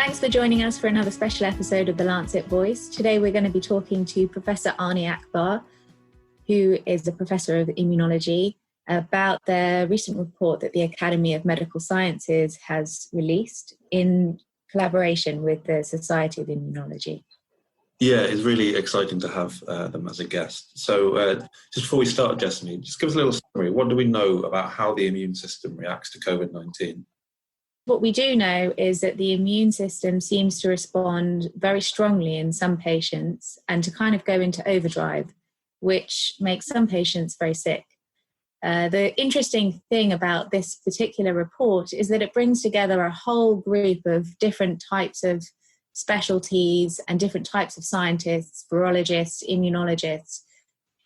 Thanks for joining us for another special episode of the Lancet Voice. Today we're going to be talking to Professor Arne Akbar, who is a professor of immunology, about their recent report that the Academy of Medical Sciences has released in collaboration with the Society of Immunology. Yeah, it's really exciting to have them as a guest. So just before we start, Jessamy, just give us a little summary. What do we know about how the immune system reacts to COVID-19? What we do know is that the immune system seems to respond very strongly in some patients and to kind of go into overdrive, which makes some patients very sick. The interesting thing about this particular report is that it brings together a whole group of different types of specialties and different types of scientists, virologists, immunologists,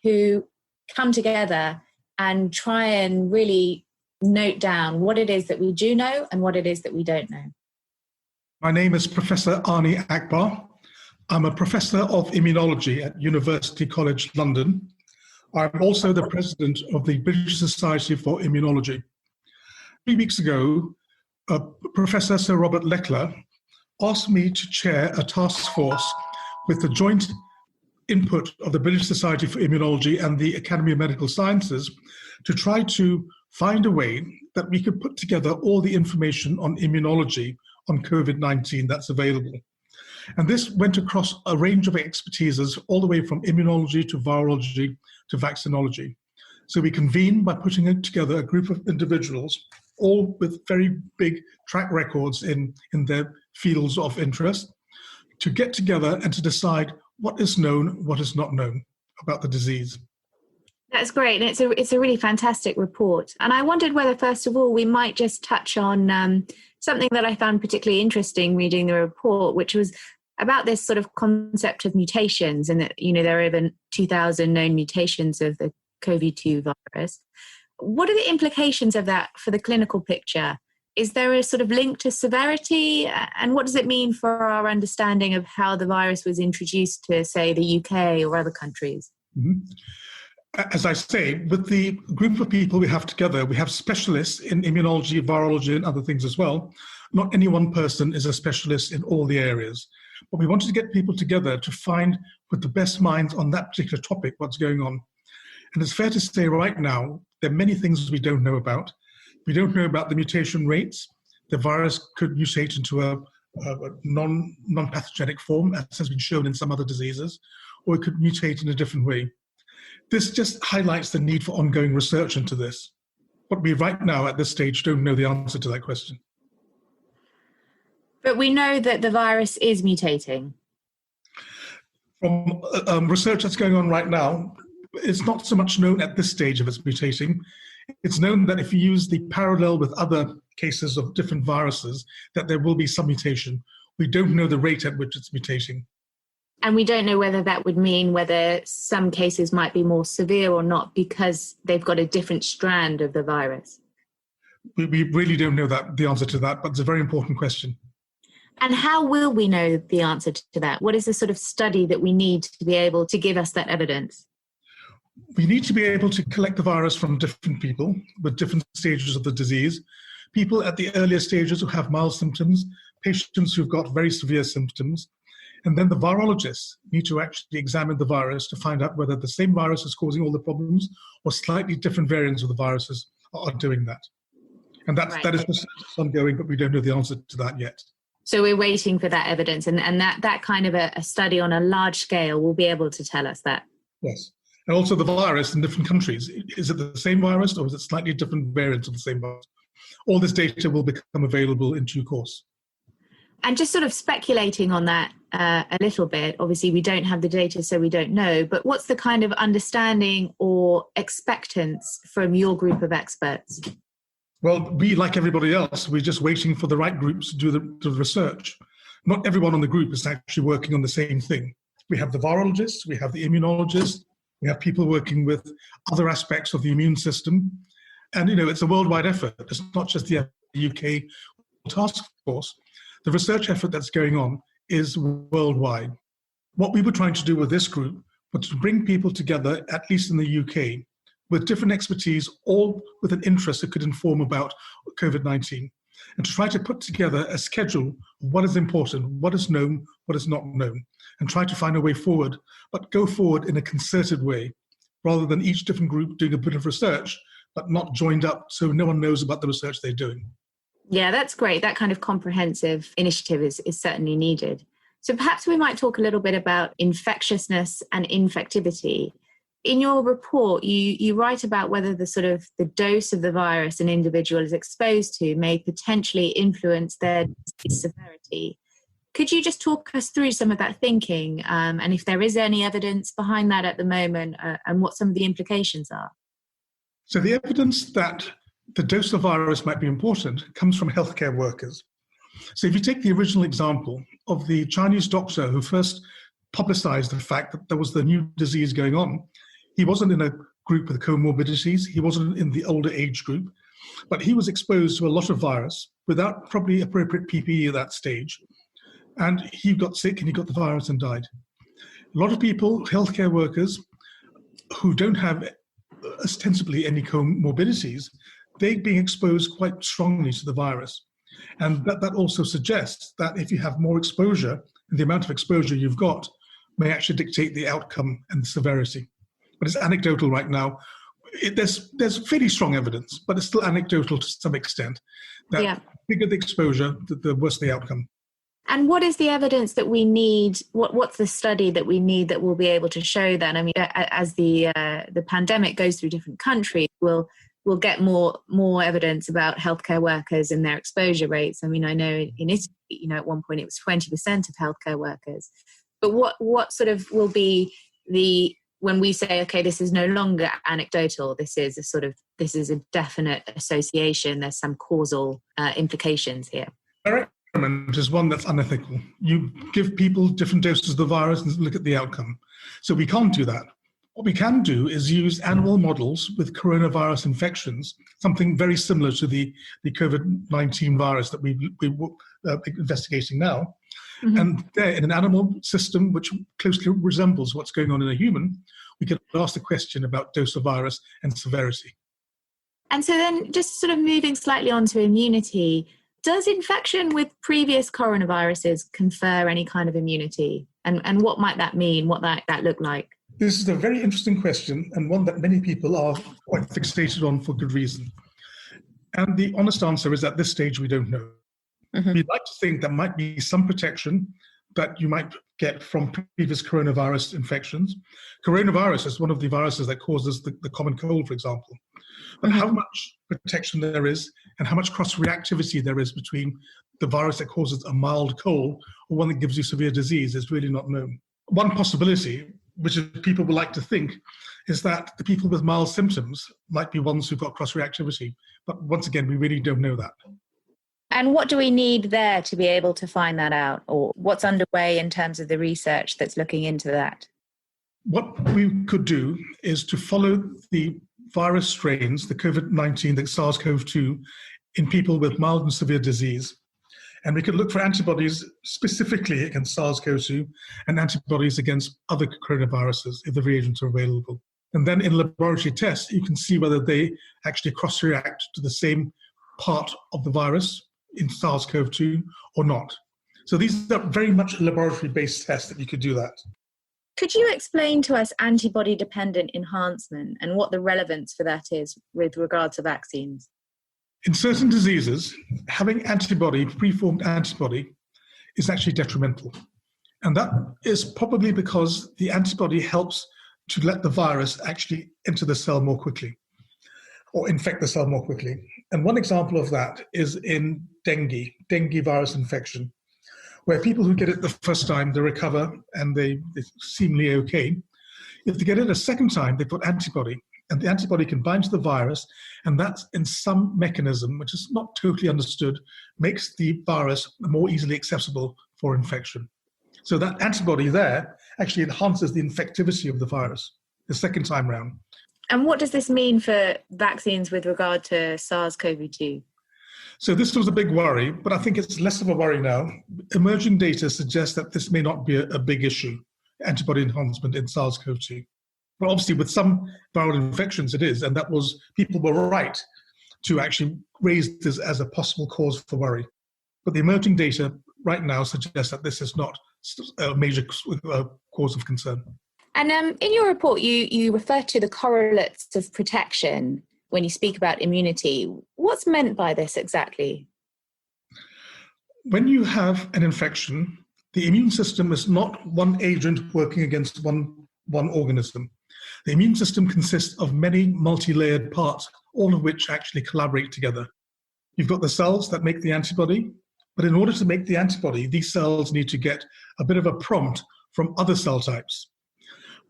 who come together and try and really note down what it is that we do know and what it is that we don't know. My name is Professor Arne Akbar. I'm a professor of immunology at University College London. I'm also the president of the British Society for Immunology. 3 weeks ago, Professor Sir Robert Leckler asked me to chair a task force with the joint input of the British Society for Immunology and the Academy of Medical Sciences to try to find a way that we could put together all the information on immunology on COVID-19 that's available. And this went across a range of expertises, all the way from immunology to virology to vaccinology. So we convened by putting together a group of individuals, all with very big track records in their fields of interest, to get together and to decide what is known, what is not known about the disease. That's great. And it's a really fantastic report. And I wondered whether, first of all, we might just touch on something that I found particularly interesting reading the report, which was about this sort of concept of mutations, and that, there are over 2,000 known mutations of the COVID-2 virus. What are the implications of that for the clinical picture? Is there a sort of link to severity? And what does it mean for our understanding of how the virus was introduced to, say, the UK or other countries? Mm-hmm. As I say, with the group of people we have together, we have specialists in immunology, virology, and other things as well. Not any one person is a specialist in all the areas. But we wanted to get people together to find, with the best minds on that particular topic, what's going on. And it's fair to say right now, there are many things we don't know about. We don't know about the mutation rates. The virus could mutate into a non-pathogenic form, as has been shown in some other diseases, or it could mutate in a different way. This just highlights the need for ongoing research into this. But we right now at this stage don't know the answer to that question. But we know that the virus is mutating. From research that's going on right now, it's not so much known at this stage if it's mutating. It's known that if you use the parallel with other cases of different viruses, that there will be some mutation. We don't know the rate at which it's mutating. And we don't know whether that would mean whether some cases might be more severe or not because they've got a different strand of the virus. We really don't know the answer to that, but it's a very important question. And how will we know the answer to that? What is the sort of study that we need to be able to give us that evidence? We need to be able to collect the virus from different people with different stages of the disease. People at the earlier stages who have mild symptoms, patients who've got very severe symptoms, and then the virologists need to actually examine the virus to find out whether the same virus is causing all the problems or slightly different variants of the viruses are doing that. And that is ongoing, but we don't know the answer to that yet. So we're waiting for that evidence, and that kind of a study on a large scale will be able to tell us that. Yes. And also the virus in different countries. Is it the same virus or is it slightly different variants of the same virus? All this data will become available in due course. And just sort of speculating on that a little bit, obviously we don't have the data, so we don't know, but what's the kind of understanding or expectance from your group of experts? Well, we, like everybody else, we're just waiting for the right groups to do the research. Not everyone on the group is actually working on the same thing. We have the virologists, we have the immunologists, we have people working with other aspects of the immune system. And, it's a worldwide effort. It's not just the UK task force. The research effort that's going on is worldwide. What we were trying to do with this group was to bring people together, at least in the UK, with different expertise, all with an interest that could inform about COVID-19. and to try to put together a schedule of what is important, what is known, what is not known, and try to find a way forward, but go forward in a concerted way, rather than each different group doing a bit of research, but not joined up so no one knows about the research they're doing. Yeah, that's great. That kind of comprehensive initiative is certainly needed. So perhaps we might talk a little bit about infectiousness and infectivity. In your report, you write about whether the dose of the virus an individual is exposed to may potentially influence their disease severity. Could you just talk us through some of that thinking, and if there is any evidence behind that at the moment, and what some of the implications are? So the evidence that the dose of virus might be important comes from healthcare workers. So if you take the original example of the Chinese doctor who first publicized the fact that there was the new disease going on, he wasn't in a group with comorbidities, he wasn't in the older age group, but he was exposed to a lot of virus without probably appropriate PPE at that stage. And he got sick and he got the virus and died. A lot of people, healthcare workers, who don't have ostensibly any comorbidities, they're being exposed quite strongly to the virus. And that also suggests that if you have more exposure, the amount of exposure you've got may actually dictate the outcome and the severity. But it's anecdotal right now. There's fairly strong evidence, but it's still anecdotal to some extent, that the bigger the exposure, the worse the outcome. And what is the evidence that we need? What's the study that we need that will be able to show that? I mean, as the pandemic goes through different countries, we'll get more evidence about healthcare workers and their exposure rates. I mean, I know in Italy, at one point it was 20% of healthcare workers. But what sort of will be when we say, okay, this is no longer anecdotal, this is a definite association, there's some causal implications here. Experiment is one that's unethical. You give people different doses of the virus and look at the outcome. So we can't do that. What we can do is use animal models with coronavirus infections, something very similar to the COVID-19 virus that we're investigating now. Mm-hmm. And there, in an animal system which closely resembles what's going on in a human, we could ask the question about dose of virus and severity. And so then just sort of moving slightly on to immunity, does infection with previous coronaviruses confer any kind of immunity? And what might that mean? What might that look like? This is a very interesting question, and one that many people are quite fixated on for good reason. And the honest answer is at this stage, we don't know. Mm-hmm. We'd like to think there might be some protection that you might get from previous coronavirus infections. Coronavirus is one of the viruses that causes the common cold, for example. But how much protection there is and how much cross-reactivity there is between the virus that causes a mild cold or one that gives you severe disease is really not known. One possibility, which people would like to think, is that the people with mild symptoms might be ones who've got cross-reactivity. But once again, we really don't know that. And what do we need there to be able to find that out? Or what's underway in terms of the research that's looking into that? What we could do is to follow the virus strains, the COVID-19, the SARS-CoV-2, in people with mild and severe disease. And we could look for antibodies specifically against SARS-CoV-2 and antibodies against other coronaviruses if the reagents are available. And then in laboratory tests, you can see whether they actually cross-react to the same part of the virus in SARS-CoV-2 or not. So these are very much laboratory-based tests that you could do that. Could you explain to us antibody-dependent enhancement and what the relevance for that is with regard to vaccines? In certain diseases, having preformed antibody, is actually detrimental. And that is probably because the antibody helps to let the virus actually enter the cell more quickly or infect the cell more quickly. And one example of that is in dengue virus infection, where people who get it the first time, they recover and they're seemingly okay. If they get it a second time, they've got antibody, and the antibody can bind to the virus, and that's in some mechanism, which is not totally understood, makes the virus more easily accessible for infection. So that antibody there actually enhances the infectivity of the virus the second time round. And what does this mean for vaccines with regard to SARS-CoV-2? So this was a big worry, but I think it's less of a worry now. Emerging data suggests that this may not be a big issue, antibody enhancement in SARS-CoV-2. But obviously with some viral infections it is, and people were right to actually raise this as a possible cause for worry. But the emerging data right now suggests that this is not a major cause of concern. And in your report, you refer to the correlates of protection when you speak about immunity. What's meant by this exactly? When you have an infection, the immune system is not one agent working against one organism. The immune system consists of many multi-layered parts, all of which actually collaborate together. You've got the cells that make the antibody, but in order to make the antibody, these cells need to get a bit of a prompt from other cell types.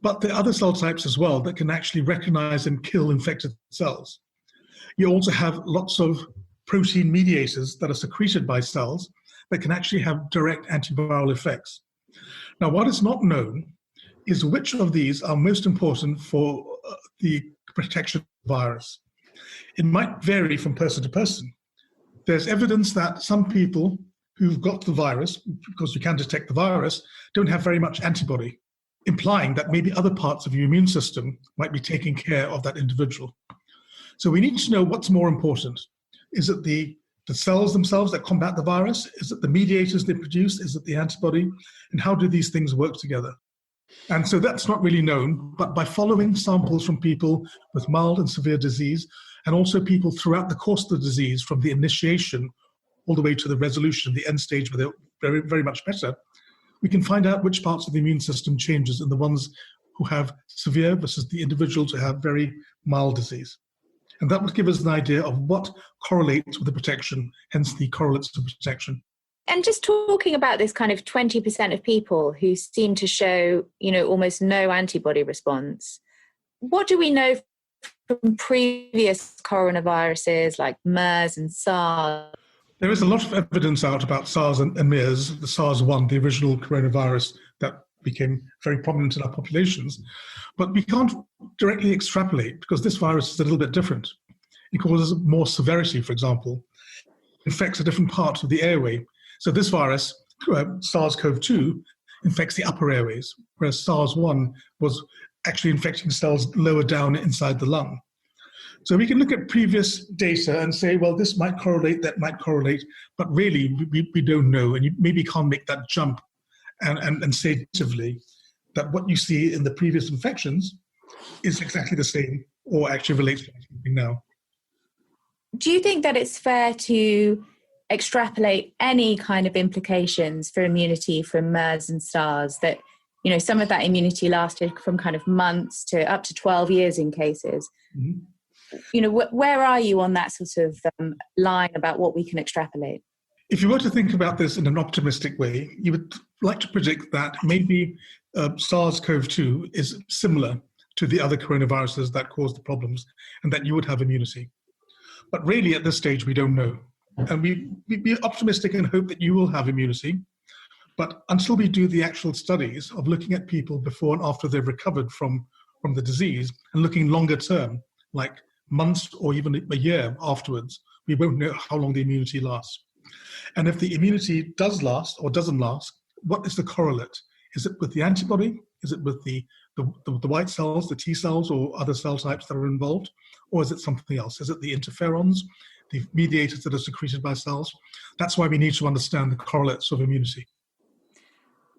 But there are other cell types as well that can actually recognize and kill infected cells. You also have lots of protein mediators that are secreted by cells that can actually have direct antiviral effects. Now, what is not known is which of these are most important for the protection of the virus. It might vary from person to person. There's evidence that some people who've got the virus, because you can detect the virus, don't have very much antibody, implying that maybe other parts of your immune system might be taking care of that individual. So we need to know what's more important. Is it the cells themselves that combat the virus? Is it the mediators they produce? Is it the antibody? And how do these things work together? And so that's not really known, but by following samples from people with mild and severe disease, and also people throughout the course of the disease, from the initiation all the way to the resolution, the end stage where they're very, very much better, we can find out which parts of the immune system changes in the ones who have severe versus the individuals who have very mild disease. And that would give us an idea of what correlates with the protection, hence the correlates to protection. And just talking about this kind of 20% of people who seem to show, almost no antibody response, what do we know from previous coronaviruses like MERS and SARS? There is a lot of evidence out about SARS and MERS, the SARS-1, the original coronavirus that became very prominent in our populations. But we can't directly extrapolate because this virus is a little bit different. It causes more severity, for example. It infects a different part of the airway. So this virus, SARS-CoV-2, infects the upper airways, whereas SARS-1 was actually infecting cells lower down inside the lung. So we can look at previous data and say, well, this might correlate, that might correlate, but really we don't know, and you maybe can't make that jump and say definitively that what you see in the previous infections is exactly the same or actually relates to something now. Do you think that it's fair to extrapolate any kind of implications for immunity from MERS and SARS, that some of that immunity lasted from kind of months to up to 12 years in cases? Mm-hmm. Where are you on that sort of line about what we can extrapolate? If you were to think about this in an optimistic way, you would like to predict that maybe SARS-CoV-2 is similar to the other coronaviruses that caused the problems and that you would have immunity. But really at this stage, we don't know. And we'd be optimistic and hope that you will have immunity. But until we do the actual studies of looking at people before and after they've recovered from the disease and looking longer term, like months or even a year afterwards, we won't know how long the immunity lasts. And if the immunity does last or doesn't last, what is the correlate? Is it with the antibody? Is it with the white cells, the T cells, or other cell types that are involved? Or is it something else? Is it the interferons, the mediators that are secreted by cells? That's why we need to understand the correlates of immunity.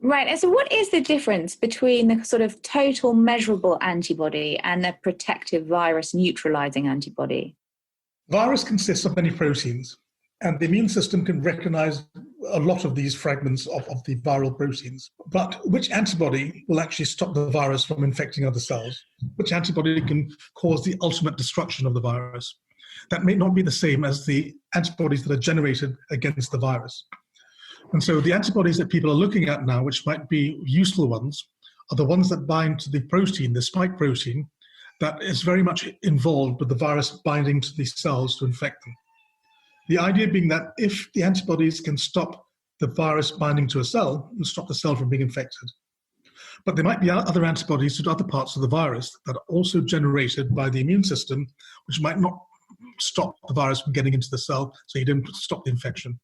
Right. And so what is the difference between the sort of total measurable antibody and the protective virus neutralizing antibody? Virus consists of many proteins, and the immune system can recognize a lot of these fragments of the viral proteins. But which antibody will actually stop the virus from infecting other cells? Which antibody can cause the ultimate destruction of the virus? That may not be the same as the antibodies that are generated against the virus. And so the antibodies that people are looking at now, which might be useful ones, are the ones that bind to the protein, the spike protein, that is very much involved with the virus binding to these cells to infect them. The idea being that if the antibodies can stop the virus binding to a cell, and stop the cell from being infected. But there might be other antibodies to other parts of the virus that are also generated by the immune system, which might not stop the virus from getting into the cell, so you don't stop the infection.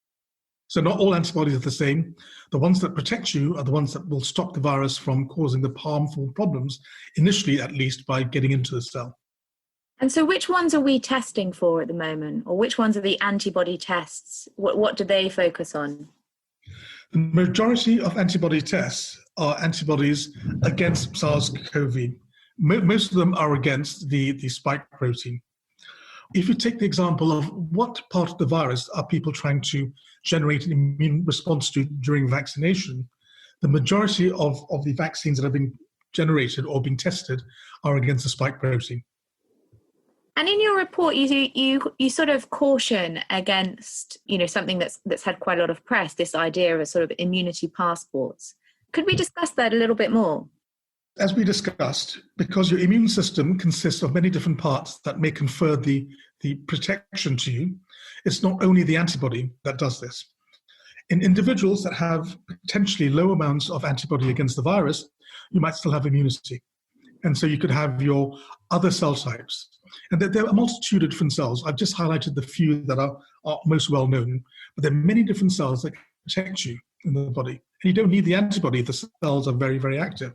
So not all antibodies are the same. The ones that protect you are the ones that will stop the virus from causing the harmful problems, initially at least, by getting into the cell. And so which ones are we testing for at the moment? Or which ones are the antibody tests? What do they focus on? The majority of antibody tests are antibodies against SARS-CoV. Most of them are against the spike protein. If you take the example of what part of the virus are people trying to generate an immune response to during vaccination, the majority of the vaccines that have been generated or being tested are against the spike protein. And in your report, you sort of caution against, something that's had quite a lot of press, this idea of sort of immunity passports. Could we discuss that a little bit more? As we discussed, because your immune system consists of many different parts that may confer the protection to you, it's not only the antibody that does this. In individuals that have potentially low amounts of antibody against the virus, you might still have immunity. And so you could have your other cell types. And there are a multitude of different cells. I've just highlighted the few that are most well known, but there are many different cells that protect you in the body. And you don't need the antibody if the cells are very, very active.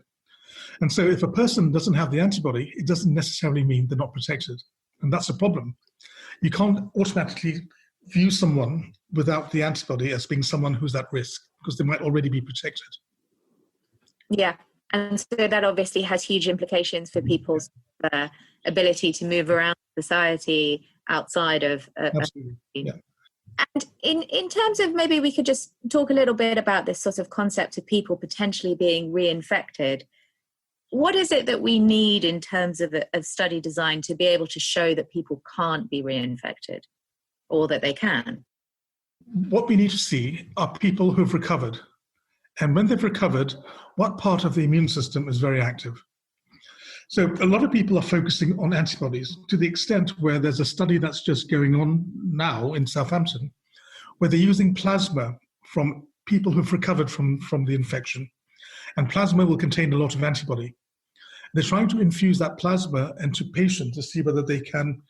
And so if a person doesn't have the antibody, it doesn't necessarily mean they're not protected. And that's a problem. You can't automatically view someone without the antibody as being someone who's at risk, because they might already be protected. Yeah. And so that obviously has huge implications for people's ability to move around society outside of... Absolutely. Yeah. And in terms of, maybe we could just talk a little bit about this sort of concept of people potentially being reinfected. What is it that we need in terms of study design to be able to show that people can't be reinfected, or that they can? What we need to see are people who've recovered. And when they've recovered, what part of the immune system is very active? So a lot of people are focusing on antibodies to the extent where there's a study that's just going on now in Southampton, where they're using plasma from people who've recovered from the infection. And plasma will contain a lot of antibody. They're trying to infuse that plasma into patients to see whether they can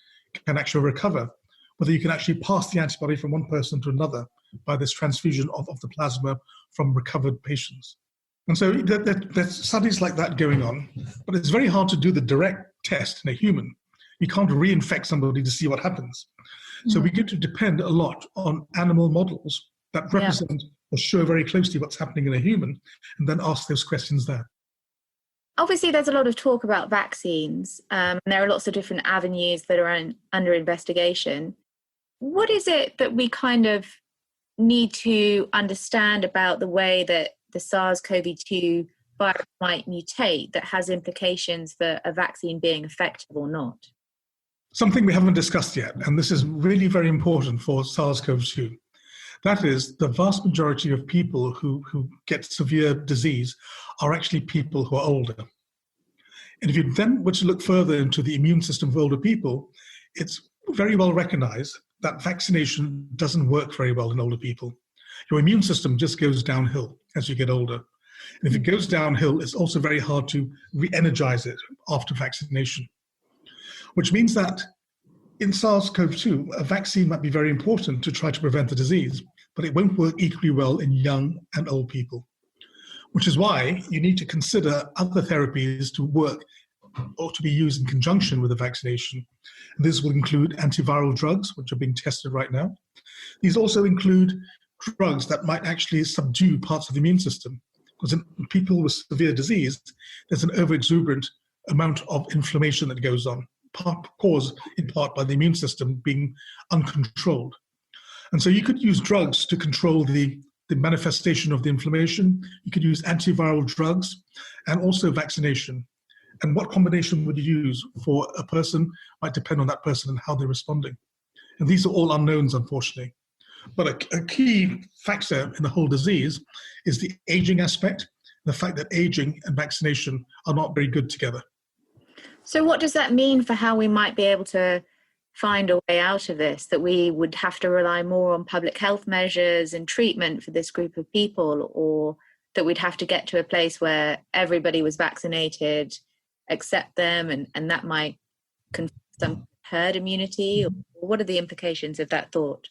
actually recover, whether you can actually pass the antibody from one person to another by this transfusion of the plasma from recovered patients. And so there's studies like that going on, but it's very hard to do the direct test in a human. You can't reinfect somebody to see what happens. So we get to depend a lot on animal models that represent or show very closely what's happening in a human, and then ask those questions there. Obviously, there's a lot of talk about vaccines. There are lots of different avenues that are under investigation. What is it that we kind of need to understand about the way that the SARS-CoV-2 virus might mutate that has implications for a vaccine being effective or not? Something we haven't discussed yet, and this is really very important for SARS-CoV-2. That is, the vast majority of people who get severe disease are actually people who are older. And if you then were to look further into the immune system of older people, it's very well recognized that vaccination doesn't work very well in older people. Your immune system just goes downhill as you get older. And if it goes downhill, it's also very hard to re-energize it after vaccination, which means that in SARS-CoV-2, a vaccine might be very important to try to prevent the disease, but it won't work equally well in young and old people, which is why you need to consider other therapies to work or to be used in conjunction with the vaccination. And this will include antiviral drugs, which are being tested right now. These also include drugs that might actually subdue parts of the immune system, because in people with severe disease, there's an overexuberant amount of inflammation that goes on, caused in part by the immune system being uncontrolled. And so you could use drugs to control the manifestation of the inflammation. You could use antiviral drugs and also vaccination. And what combination would you use for a person might depend on that person and how they're responding. And these are all unknowns, unfortunately. But a key factor in the whole disease is the aging aspect, the fact that aging and vaccination are not very good together. So what does that mean for how we might be able to find a way out of this, that we would have to rely more on public health measures and treatment for this group of people, or that we'd have to get to a place where everybody was vaccinated, accept them, and that might confer some herd immunity? Or what are the implications of that thought?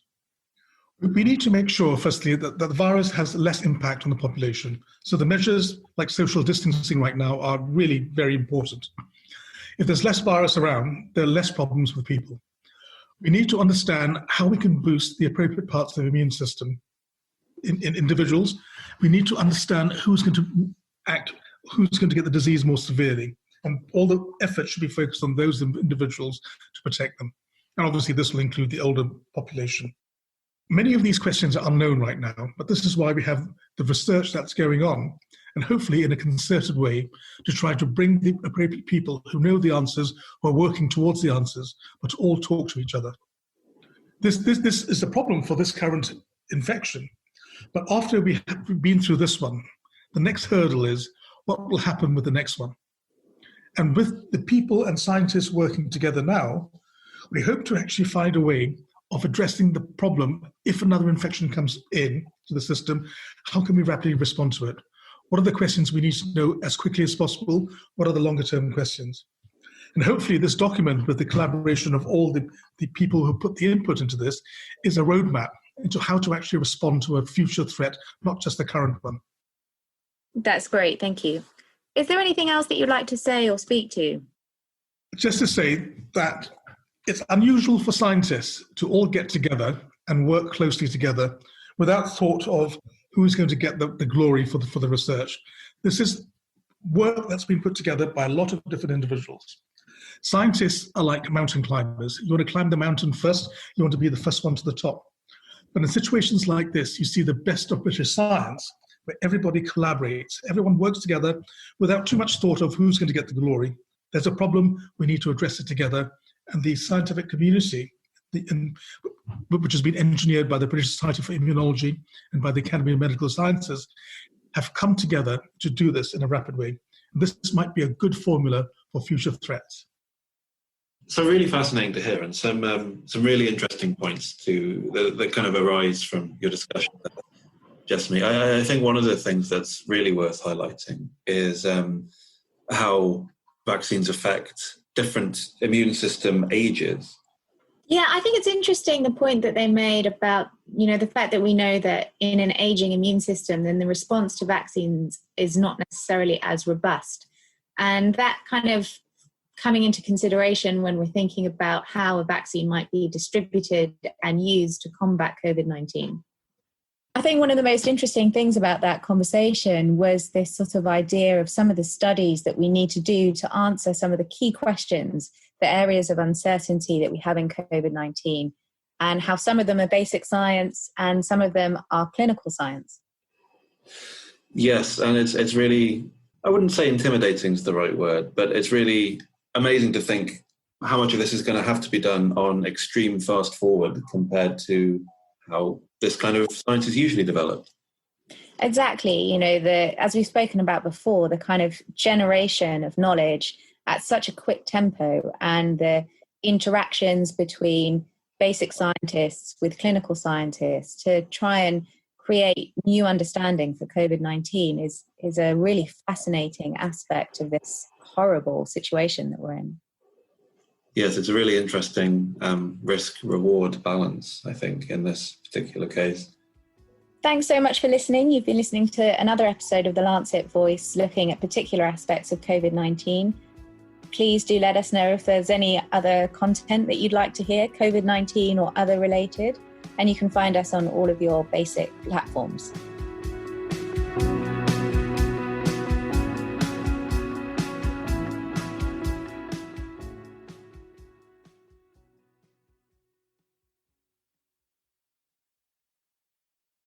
We need to make sure, firstly, that the virus has less impact on the population. So the measures like social distancing right now are really very important. If there's less virus around, there are less problems with people. We need to understand how we can boost the appropriate parts of the immune system in individuals. We need to understand who's going to act, who's going to get the disease more severely. And all the effort should be focused on those individuals to protect them. And obviously this will include the older population. Many of these questions are unknown right now, but this is why we have the research that's going on, and hopefully in a concerted way to try to bring the appropriate people who know the answers, who are working towards the answers, but to all talk to each other. This is the problem for this current infection. But after we've been through this one, the next hurdle is what will happen with the next one. And with the people and scientists working together now, we hope to actually find a way of addressing the problem. If another infection comes in to the system, how can we rapidly respond to it? What are the questions we need to know as quickly as possible? What are the longer term questions? And hopefully this document, with the collaboration of all the people who put the input into this, is a roadmap into how to actually respond to a future threat, not just the current one. That's great, thank you. Is there anything else that you'd like to say or speak to? Just to say that it's unusual for scientists to all get together and work closely together without thought of who's going to get the glory for the research. This is work that's been put together by a lot of different individuals. Scientists are like mountain climbers. You want to climb the mountain first, you want to be the first one to the top. But in situations like this, you see the best of British science, where everybody collaborates, everyone works together without too much thought of who's going to get the glory. There's a problem, we need to address it together. And the scientific community, which has been engineered by the British Society for Immunology and by the Academy of Medical Sciences, have come together to do this in a rapid way. This might be a good formula for future threats. So really fascinating to hear, and some really interesting points that kind of arise from your discussion, Jessamy. I think one of the things that's really worth highlighting is how vaccines affect different immune system ages. Yeah, I think it's interesting the point that they made about, the fact that we know that in an aging immune system, then the response to vaccines is not necessarily as robust. And that kind of coming into consideration when we're thinking about how a vaccine might be distributed and used to combat COVID-19. I think one of the most interesting things about that conversation was this sort of idea of some of the studies that we need to do to answer some of the key questions, the areas of uncertainty that we have in COVID-19, and how some of them are basic science and some of them are clinical science. Yes, and it's really, I wouldn't say intimidating is the right word, but it's really amazing to think how much of this is going to have to be done on extreme fast forward compared to how this kind of science is usually developed. Exactly. As we've spoken about before, the kind of generation of knowledge at such a quick tempo and the interactions between basic scientists with clinical scientists to try and create new understanding for COVID-19 is a really fascinating aspect of this horrible situation that we're in. Yes, it's a really interesting risk-reward balance, I think, in this particular case. Thanks so much for listening. You've been listening to another episode of the Lancet Voice looking at particular aspects of COVID-19. Please do let us know if there's any other content that you'd like to hear, COVID-19 or other related, and you can find us on all of your basic platforms.